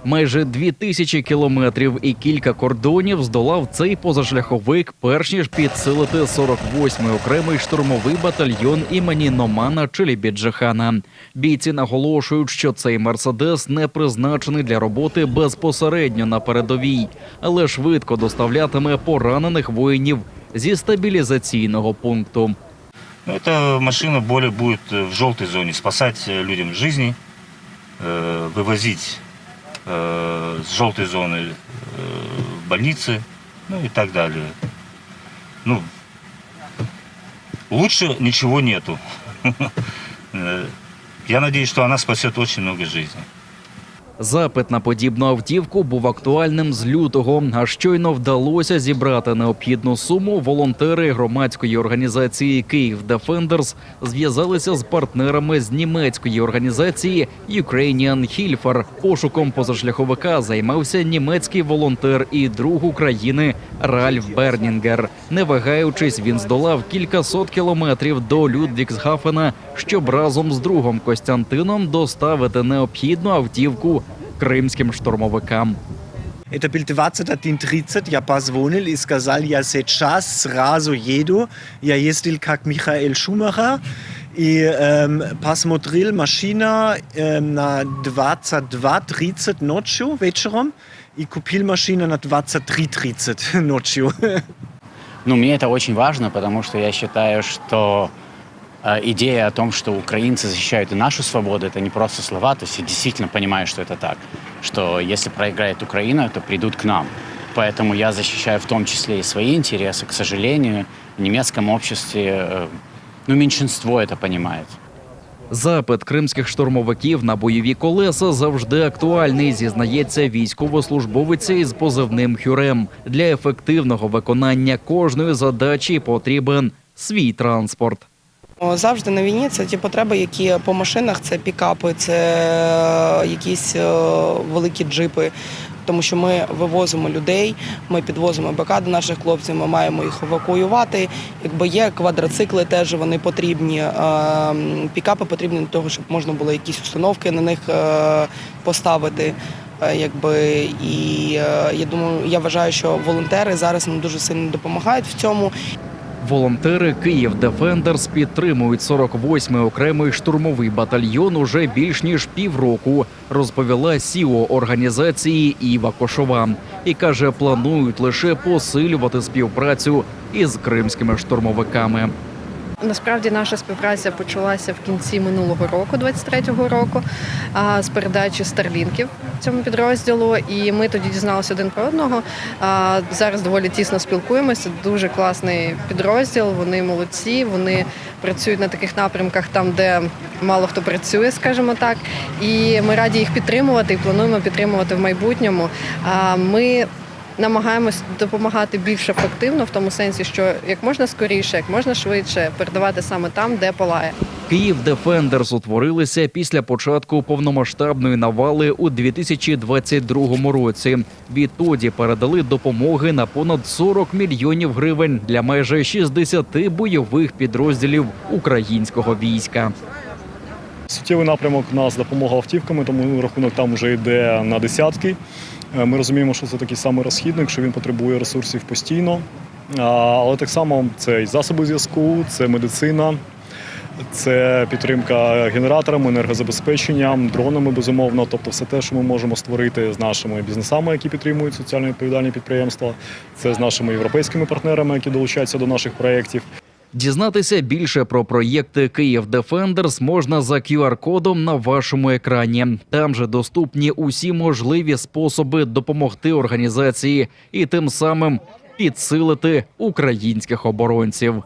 Майже 2000 кілометрів і кілька кордонів здолав цей позашляховик, перш ніж підсилити 48-й окремий штурмовий батальйон імені Номана Челібіджихана. Бійці наголошують, що цей «Мерседес» не призначений для роботи безпосередньо на передовій, але швидко доставлятиме поранених воїнів зі стабілізаційного пункту. Эта машина более будет в желтой зоне спасать людям жизни, вывозить с желтой зоны в больницы, ну и так далее. Ну, лучше ничего нету. Я надеюсь, что она спасет очень много жизней. Запит на подібну автівку був актуальним з лютого, а щойно вдалося зібрати необхідну суму, волонтери громадської організації «Київ Defenders» зв'язалися з партнерами з німецької організації «Ukrainian Hilfer». Пошуком позашляховика займався німецький волонтер і друг України Ральф Бернінгер. Не вагаючись, він здолав кількасот кілометрів до Людвігсгафена, щоб разом з другом Костянтином доставити необхідну автівку кримським штурмовикам. Это был 20.30, я позвонил и сказал, я сейчас сразу еду. Я ездил как Михаэль Шумахер и посмотрел машина на 22.30 ночью, вечером, и купил машину на 23.30 ночью. Ну, мне это очень важно, потому что я считаю, что идея о том, что украинцы защищают и нашу свободу, это не просто слова, то есть я действительно понимаю, что это так, что если проиграет Украина, то придут к нам. Поэтому я защищаю в том числе и свои интересы. К сожалению, в немецком обществе, меньшинство это понимает. Запит кримських штурмовиків на бойові колеса завжди актуальний, зізнається військовослужбовиця із позивним «Хюрем». Для ефективного виконання кожної задачі потрібен свій транспорт. Завжди на війні це ті потреби, які по машинах, це пікапи, це якісь великі джипи. Тому що ми вивозимо людей, ми підвозимо БК до наших хлопців, ми маємо їх евакуювати. Якби є квадроцикли, теж вони потрібні, пікапи потрібні для того, щоб можна було якісь установки на них поставити. І я вважаю, що волонтери зараз нам дуже сильно допомагають в цьому. Волонтери «Київ Defenders» підтримують 48-й окремий штурмовий батальйон уже більш ніж півроку, розповіла СІО організації Іва Кошова. І каже, планують лише посилювати співпрацю із кримськими штурмовиками. Насправді наша співпраця почалася в кінці минулого року, 23-го року, з передачі старлінків цьому підрозділу. І ми тоді дізналися один про одного. Зараз доволі тісно спілкуємося. Дуже класний підрозділ, вони молодці, вони працюють на таких напрямках там, де мало хто працює, скажімо так. І ми раді їх підтримувати і плануємо підтримувати в майбутньому. Ми намагаємось допомагати більш ефективно, в тому сенсі, що як можна скоріше, як можна швидше передавати саме там, де палає. «Київ Defenders» утворилися після початку повномасштабної навали у 2022 році. Відтоді передали допомоги на понад 40 мільйонів гривень для майже 60 бойових підрозділів українського війська. Суттєвий напрямок у нас допомога автівками, тому рахунок там вже йде на десятки. Ми розуміємо, що це такий самий розхідник, що він потребує ресурсів постійно. Але так само це і засоби зв'язку, це медицина, це підтримка генераторами, енергозабезпеченням, дронами, безумовно. Тобто все те, що ми можемо створити з нашими бізнесами, які підтримують соціально відповідальні підприємства, це з нашими європейськими партнерами, які долучаються до наших проєктів. Дізнатися більше про проєкти «Київ Defenders» можна за QR-кодом на вашому екрані. Там же доступні усі можливі способи допомогти організації і тим самим підсилити українських оборонців.